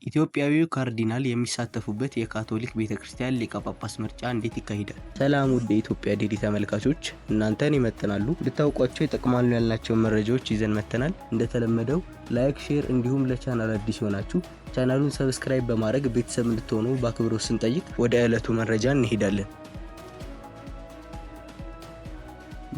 ኢትዮጵያዊው ካርዲናል የሚሳተፉበት የካቶሊክ ቤተክርስቲያን ሊቀ ጳጳስ ምርጫ እንዴት ይካሄዳል? ሰላም ውድ የኢትዮጵያ ዴሊ ተመልካቾች፣ እናንተን ይመጥናሉ ልታውቋቸው ይጠቅማሉ ያልናቸውን መረጃዎች ይዘን መጥተናል። እንደተለመደው ላይክ፣ ሼር እንዲሁም ለቻናል አዲስ ሆናችሁ ቻናሉን ሰብስክራይብ በማድረግ ቤተሰብ እንድትሆኑ በአክብሮት ስንጠይቅ ወደ ዕለቱ መረጃ እንሄዳለን።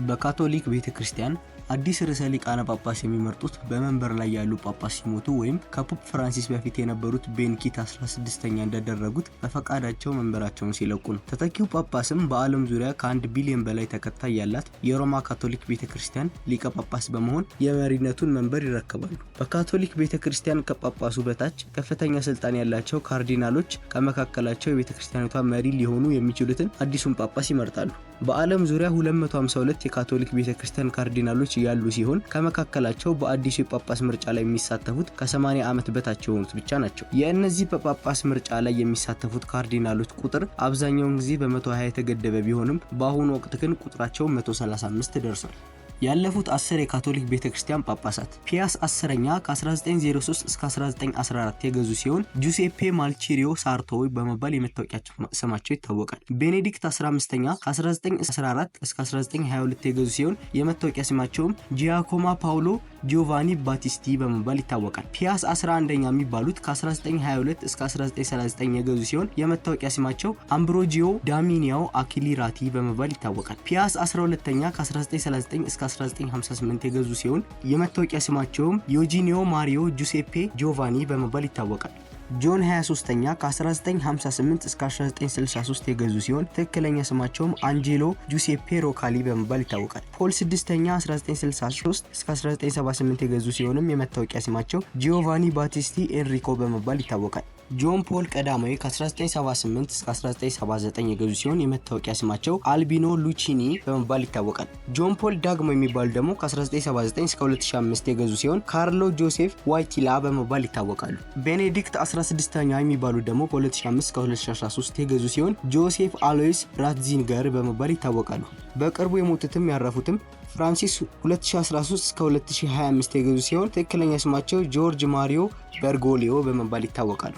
በካቶሊክ ቤተክርስቲያን አዲስ ርዕሰ ሊቃነ ጳጳስ የሚመርጡት በመንበር ላይ ያሉ ጳጳስ ሲሞቱ ወይም ከፖፕ ፍራንሲስ በፊት የነበሩት ቤንኪት 16ኛ እንደደረጉት በፈቃዳቸው መንበራቸውን ሲለቁ ነው። ተተኪው ጳጳስም በዓለም ዙሪያ ከ1 ቢሊዮን በላይ ተከታይ ያላት የሮማ ካቶሊክ ቤተክርስቲያን ሊቀ ጳጳስ በመሆን የመሪነቱን መንበር ይረከባሉ። በካቶሊክ ቤተክርስቲያን ከጳጳሱ በታች ከፍተኛ ስልጣን ያላቸው ካርዲናሎች ከመካከላቸው የቤተክርስቲያኒቷ መሪ ሊሆኑ የሚችሉትን አዲሱን ጳጳስ ይመርጣሉ። በዓለም ዙሪያ 252 የካቶሊክ ቤተክርስቲያን ካርዲናሎች ያሉ ሲሆን ከመካከላቸው በአዲሱ የጳጳስ ምርጫ ላይ የሚሳተፉት ከ80 ዓመት በታች የሆኑት ብቻ ናቸው። የእነዚህ በጳጳስ ምርጫ ላይ የሚሳተፉት ካርዲናሎች ቁጥር አብዛኛውን ጊዜ በ120 የተገደበ ቢሆንም በአሁኑ ወቅት ግን ቁጥራቸው 135 ደርሷል። ያለፉት 10 የካቶሊክ ቤተክርስቲያን ጳጳሳት ፒያስ 10ኛ ከ1903 እስከ 1914 የገዙ ሲሆን ጁሴፔ ማልቺሪዮ ሳርቶሪ በመባል የመታወቂያ ስማቸው ይታወቃል። ቤኔዲክት 15ኛ ከ1914 እስከ 1922 የገዙ ሲሆን የመታወቂያ ስማቸውም ጂያኮማ ፓውሎ ጂዮቫኒ ባቲስቲ በመባል ይታወቃል። ፒያስ 11ኛ የሚባሉት ከ1922 እስከ 1939 የገዙ ሲሆን የመታወቂያ ስማቸው አምብሮጂዮ ዳሚኒያው አኪሊራቲ በመባል ይታወቃል። ፒያስ 12ኛ ከ1939 እስከ 1958 የገዙ ሲሆን የመታወቂያ ስማቸውም ዮጂኒዮ ማሪዮ ጁሴፔ ጂዮቫኒ በመባል ይታወቃል። ጆን 23ኛ ከ1958 እስከ 1963 የገዙ ሲሆን ትክክለኛ ስማቸውም አንጄሎ ጁሴፔ ሮካሊ በመባል ይታወቃል። ፖል 6ኛ 1963 እስከ 1978 የገዙ ሲሆንም የመታወቂያ ስማቸው ጂዮቫኒ ባቲስቲ ኤንሪኮ በመባል ይታወቃል። ጆን ፖል ቀዳማዊ ከ1978 እስከ 1979 የገዙ ሲሆን የመታወቂያ ስማቸው አልቢኖ ሉቺኒ በመባል ይታወቃል። ጆን ፖል ዳግማዊ የሚባሉ ደግሞ ከ1979 እስከ 2005 የገዙ ሲሆን ካርሎ ጆሴፍ ዋይቲላ በመባል ይታወቃሉ። ቤኔዲክት 16ኛ የሚባሉ ደግሞ ከ2005 እስከ 2013 የገዙ ሲሆን ጆሴፍ አሎይስ ራትዚንገር በመባል ይታወቃሉ። በቅርቡ የሞቱትም ያረፉትም ፍራንሲስ 2013 እስከ 2025 የገዙ ሲሆን ትክክለኛ ስማቸው ጆርጅ ማሪዮ በርጎሊዮ በመባል ይታወቃሉ።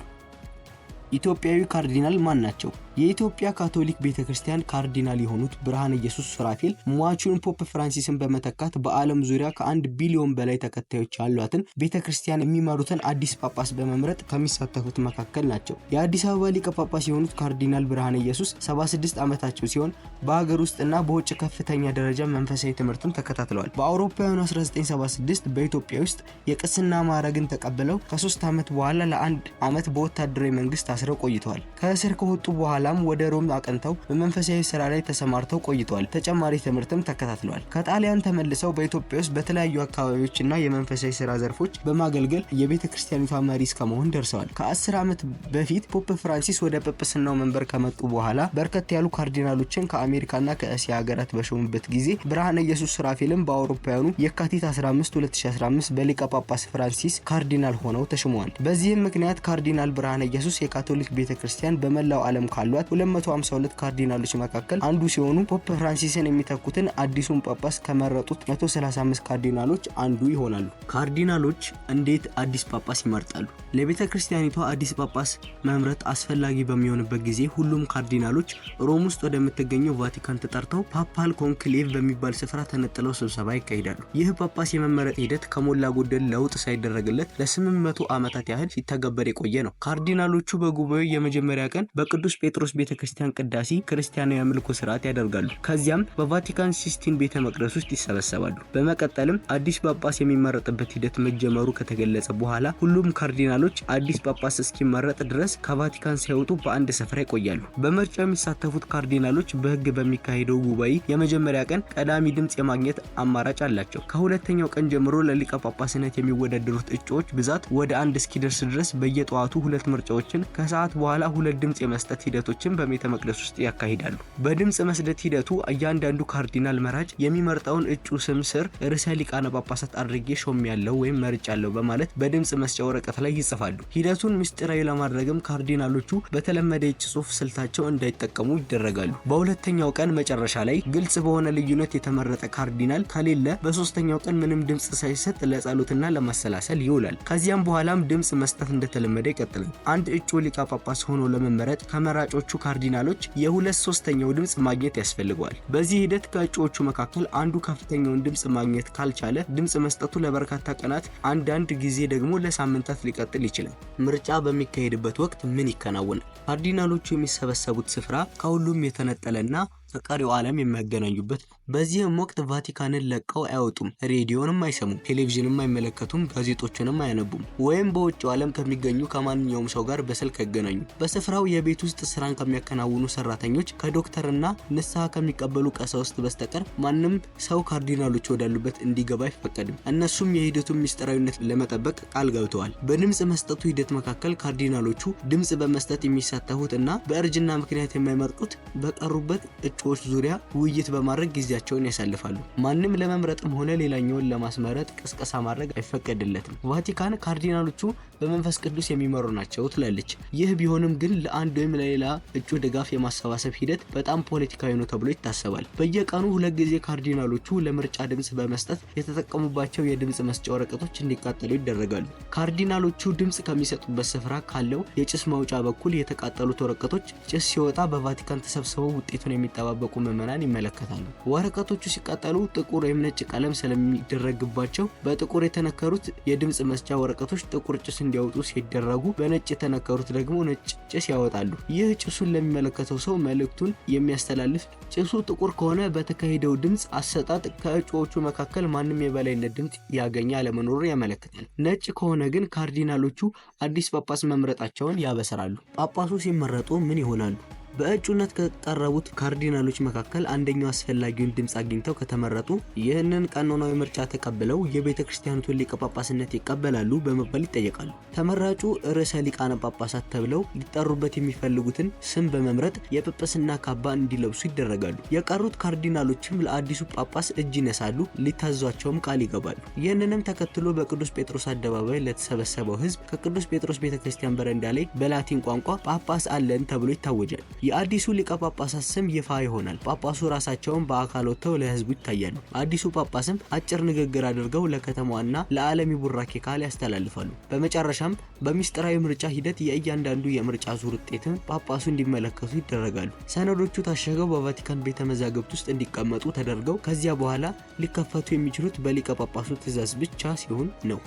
ኢትዮጵያዊ ካርዲናል ማን ናቸው? የኢትዮጵያ ካቶሊክ ቤተክርስቲያን ካርዲናል የሆኑት ብርሃነ ኢየሱስ ሱራፌል ሟቹን ፖፕ ፍራንሲስን በመተካት በዓለም ዙሪያ ከ1 ቢሊዮን በላይ ተከታዮች ያሏትን ቤተክርስቲያን የሚመሩትን አዲስ ጳጳስ በመምረጥ ከሚሳተፉት መካከል ናቸው። የአዲስ አበባ ሊቀ ጳጳስ የሆኑት ካርዲናል ብርሃነ ኢየሱስ 76 ዓመታቸው ሲሆን በሀገር ውስጥና በውጭ ከፍተኛ ደረጃ መንፈሳዊ ትምህርትን ተከታትለዋል። በአውሮፓውያኑ 1976 በኢትዮጵያ ውስጥ የቅስና ማዕረግን ተቀብለው ከ3 ዓመት በኋላ ለ1 ዓመት በወታደራዊ መንግስት ታስረው ቆይተዋል። ከእስር ከወጡ በኋላም ወደ ሮም አቅንተው በመንፈሳዊ ስራ ላይ ተሰማርተው ቆይተዋል። ተጨማሪ ትምህርትም ተከታትለዋል። ከጣሊያን ተመልሰው በኢትዮጵያ ውስጥ በተለያዩ አካባቢዎችና የመንፈሳዊ ስራ ዘርፎች በማገልገል የቤተክርስቲያኒቷ መሪ እስከመሆን ደርሰዋል። ከ10 ዓመት በፊት ፖፕ ፍራንሲስ ወደ ጵጵስናው መንበር ከመጡ በኋላ በርከት ያሉ ካርዲናሎችን ከአሜሪካና ከእስያ ሀገራት በሾሙበት ጊዜ ብርሃነ ኢየሱስ ሱራፌልም በአውሮፓውያኑ የካቲት 15 2015 በሊቀ ጳጳስ ፍራንሲስ ካርዲናል ሆነው ተሾመዋል። በዚህም ምክንያት ካርዲናል ብርሃነ ኢየሱስ የካቶሊክ ቤተክርስቲያን በመላው ዓለም ካሏት 252 ካርዲናሎች መካከል አንዱ ሲሆኑ ፖፕ ፍራንሲስን የሚተኩትን አዲሱን ጳጳስ ከመረጡት 135 ካርዲናሎች አንዱ ይሆናሉ። ካርዲናሎች እንዴት አዲስ ጳጳስ ይመርጣሉ? ለቤተክርስቲያኒቷ አዲስ ጳጳስ መምረጥ አስፈላጊ በሚሆንበት ጊዜ ሁሉም ካርዲናሎች ሮም ውስጥ ወደምትገኘው ቫቲካን ተጠርተው ፓፓል ኮንክሌቭ በሚባል ስፍራ ተነጥለው ስብሰባ ይካሄዳሉ። ይህ ጳጳስ የመመረጥ ሂደት ከሞላ ጎደል ለውጥ ሳይደረግለት ለ800 ዓመታት ያህል ሲተገበር የቆየ ነው። ካርዲናሎቹ በጉባኤው የመጀመሪያ ቀን በቅዱስ ጴጥሮስ ቤተክርስቲያን ቅዳሴ ክርስቲያናዊ አምልኮ ስርዓት ያደርጋሉ። ከዚያም በቫቲካን ሲስቲን ቤተ መቅደስ ውስጥ ይሰበሰባሉ። በመቀጠልም አዲስ ጳጳስ የሚመረጥበት ሂደት መጀመሩ ከተገለጸ በኋላ ሁሉም ካርዲናሎች አዲስ ጳጳስ እስኪመረጥ ድረስ ከቫቲካን ሳይወጡ በአንድ ስፍራ ይቆያሉ። በምርጫው የሚሳተፉት ካርዲናሎች በህግ በሚካሄደው ጉባኤ የመጀመሪያ ቀን ቀዳሚ ድምጽ የማግኘት አማራጭ አላቸው። ከሁለተኛው ቀን ጀምሮ ለሊቀ ጳጳስነት የሚወዳደሩት እጩዎች ብዛት ወደ 1 እስኪደርስ ድረስ በየጠዋቱ 2 ምርጫዎችን ከሰዓት በኋላ 2 ድምጽ የመስጠት ሂደቶች ስርዓቶችን በቤተ መቅደስ ውስጥ ያካሂዳሉ። በድምጽ መስጠት ሂደቱ እያንዳንዱ ካርዲናል መራጭ የሚመርጠውን እጩ ስም ስር ርዕሰ ሊቃነ ጳጳሳት አድርጌ ሾሜያለሁ ወይም መርጫለሁ በማለት በድምጽ መስጫ ወረቀት ላይ ይጽፋሉ። ሂደቱን ምስጢራዊ ለማድረግም ካርዲናሎቹ በተለመደ የእጅ ጽሑፍ ስልታቸው እንዳይጠቀሙ ይደረጋሉ። በሁለተኛው ቀን መጨረሻ ላይ ግልጽ በሆነ ልዩነት የተመረጠ ካርዲናል ከሌለ በሶስተኛው ቀን ምንም ድምጽ ሳይሰጥ ለጸሎትና ለማሰላሰል ይውላል። ከዚያም በኋላም ድምጽ መስጠት እንደተለመደ ይቀጥላል። አንድ እጩ ሊቀ ጳጳስ ሆኖ ለመመረጥ ከመራጮቹ ካርዲናሎች የ2/3 ድምጽ ማግኘት ያስፈልገዋል። በዚህ ሂደት ከእጩዎቹ መካከል አንዱ ከፍተኛውን ድምጽ ማግኘት ካልቻለ ድምጽ መስጠቱ ለበርካታ ቀናት አንዳንድ ጊዜ ደግሞ ለሳምንታት ሊቀጥል ይችላል። ምርጫ በሚካሄድበት ወቅት ምን ይከናወናል? ካርዲናሎቹ የሚሰበሰቡት ስፍራ ከሁሉም የተነጠለና ከቀሪው ዓለም የሚያገናኙበት ነው። በዚህም ወቅት ቫቲካንን ለቀው አይወጡም፣ ሬዲዮንም አይሰሙም፣ ቴሌቪዥንም አይመለከቱም፣ ጋዜጦችንም አያነቡም፣ ወይም በውጭው ዓለም ከሚገኙ ከማንኛውም ሰው ጋር በስልክ አይገናኙም። በስፍራው የቤት ውስጥ ስራን ከሚያከናውኑ ሰራተኞች፣ ከዶክተርና ንስሐ ከሚቀበሉ ቀሳውስት በስተቀር ማንም ሰው ካርዲናሎቹ ወዳሉበት እንዲገባ አይፈቀድም። እነሱም የሂደቱን ምስጢራዊነት ለመጠበቅ ቃል ገብተዋል። በድምጽ መስጠቱ ሂደት መካከል ካርዲናሎቹ ድምጽ በመስጠት የሚሳተፉት እና በእርጅና ምክንያት የማይመርጡት በቀሩበት እጩዎች ዙሪያ ውይይት በማድረግ ጊዜያቸውን ያሳልፋሉ። ማንም ለመምረጥም ሆነ ሌላኛውን ለማስመረጥ ቅስቀሳ ማድረግ አይፈቀድለትም። ቫቲካን ካርዲናሎቹ በመንፈስ ቅዱስ የሚመሩ ናቸው ትላለች። ይህ ቢሆንም ግን ለአንድ ወይም ለሌላ እጩ ድጋፍ የማሰባሰብ ሂደት በጣም ፖለቲካዊ ነው ተብሎ ይታሰባል። በየቀኑ 2 ጊዜ ካርዲናሎቹ ለምርጫ ድምጽ በመስጠት የተጠቀሙባቸው የድምጽ መስጫ ወረቀቶች እንዲቃጠሉ ይደረጋሉ። ካርዲናሎቹ ድምጽ ከሚሰጡበት ስፍራ ካለው የጭስ ማውጫ በኩል የተቃጠሉት ወረቀቶች ጭስ ሲወጣ በቫቲካን ተሰብስበው ውጤቱን የሚጠባበቁ ምዕመናን ይመለከታሉ። ወረቀቶቹ ሲቃጠሉ ጥቁር ወይም ነጭ ቀለም ስለሚደረግባቸው በጥቁር የተነከሩት የድምጽ መስጫ ወረቀቶች ጥቁር ጭስ እንዲያወጡ ሲደረጉ፣ በነጭ የተነከሩት ደግሞ ነጭ ጭስ ያወጣሉ። ይህ ጭሱን ለሚመለከተው ሰው መልእክቱን የሚያስተላልፍ፣ ጭሱ ጥቁር ከሆነ በተካሄደው ድምጽ አሰጣጥ ከእጩዎቹ መካከል ማንም የበላይነት ድምጽ ያገኘ አለመኖሩን ያመለክታል። ነጭ ከሆነ ግን ካርዲናሎቹ አዲስ ጳጳስ መምረጣቸውን ያበስራሉ። ጳጳሱ ሲመረጡ ምን ይሆናሉ? በእጩነት ከቀረቡት ካርዲናሎች መካከል አንደኛው አስፈላጊውን ድምጽ አግኝተው ከተመረጡ ይህንን ቀኖናዊ ምርጫ ተቀብለው የቤተክርስቲያኑን ሊቀ ጳጳስነት ይቀበላሉ በመባል ይጠየቃሉ። ተመራጩ ርዕሰ ሊቃነ ጳጳሳት ተብለው ሊጠሩበት የሚፈልጉትን ስም በመምረጥ የጵጵስና ካባ እንዲለብሱ ይደረጋሉ። የቀሩት ካርዲናሎችም ለአዲሱ ጳጳስ እጅ ይነሳሉ፣ ሊታዟቸውም ቃል ይገባሉ። ይህንንም ተከትሎ በቅዱስ ጴጥሮስ አደባባይ ለተሰበሰበው ሕዝብ ከቅዱስ ጴጥሮስ ቤተክርስቲያን በረንዳ ላይ በላቲን ቋንቋ ጳጳስ አለን ተብሎ ይታወጃል። የአዲሱ ሊቀ ጳጳሳት ስም ይፋ ይሆናል። ጳጳሱ ራሳቸውን በአካል ወጥተው ለህዝቡ ይታያሉ። አዲሱ ጳጳስም አጭር ንግግር አድርገው ለከተማዋና ለዓለም ቡራኬ ቃል ያስተላልፋሉ። በመጨረሻም በሚስጥራዊ ምርጫ ሂደት የእያንዳንዱ የምርጫ ዙር ውጤትን ጳጳሱ እንዲመለከቱ ይደረጋሉ። ሰነዶቹ ታሸገው በቫቲካን ቤተ መዛግብት ውስጥ እንዲቀመጡ ተደርገው ከዚያ በኋላ ሊከፈቱ የሚችሉት በሊቀ ጳጳሱ ትዕዛዝ ብቻ ሲሆን ነው።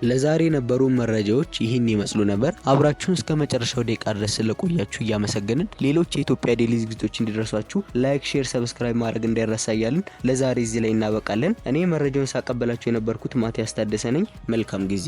ለዛሬ የነበሩ መረጃዎች ይህን ይመስሉ ነበር። አብራችሁን እስከ መጨረሻው ደቂቃ ድረስ ስለቆያችሁ እያመሰገንን ሌሎች የኢትዮጵያ ዴይሊ ዝግጅቶች እንዲደርሷችሁ ላይክ፣ ሼር፣ ሰብስክራይብ ማድረግ እንዳይረሳ እያልን ለዛሬ እዚህ ላይ እናበቃለን። እኔ መረጃውን ሳቀበላችሁ የነበርኩት ማቲያስ ታደሰ ነኝ። መልካም ጊዜ